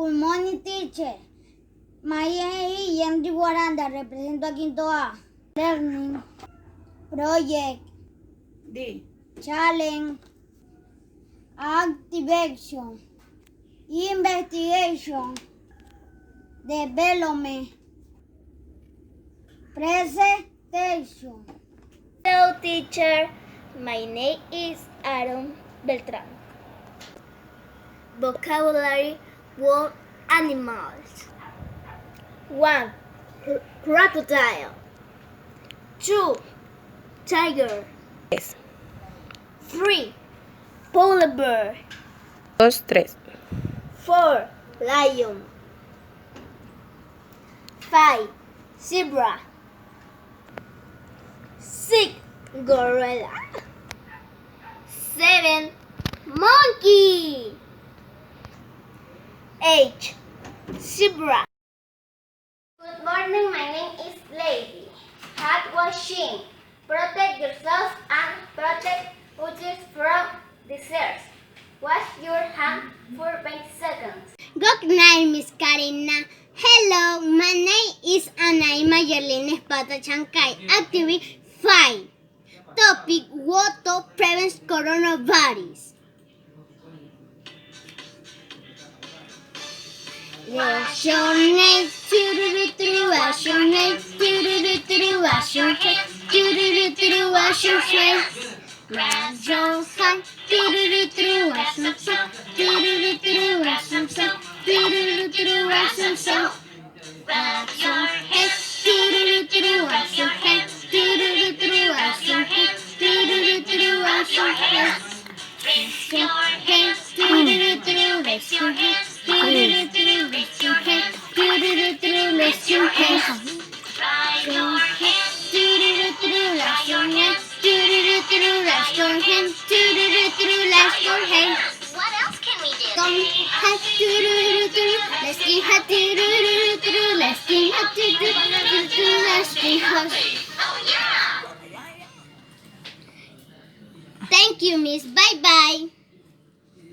Good morning, teacher. My name is Henry Guaranda. Represento a Quinto A. Learning, project, D. challenge, activation, investigation, development, presentation. Hello, teacher. My name is Aaron Beltran. Vocabulary: word animals. 1. Crocodile. 2. Tiger. 3. Polar bear. 2, 3. 4. Lion. 5. Zebra. 6. Gorilla. 7. Monkey. 8. Zebra. Good morning, my name is Lady. Hand washing. Protect yourself and protect others from disease. Wash your hands for 20 seconds. Good night, Miss Karina. Hello, my name is Ana Mayerlin Espata Chancay. Activity 5. Topic: water prevents coronavirus. Wash your hands, wash your hands, wash your hands, wash your hands. Wash your hands, wash your hands, wash your hands, wash your hands. Wash your hands, wash your hands. Raise your hands, raise your hands, raise your hands, raise your hands. Dry your hands, wash your hands, wash your hands, wash your hands. What else can we do? Let's get hot, let's get hot, let's get hot. Oh yeah! Thank you, Miss. Bye bye.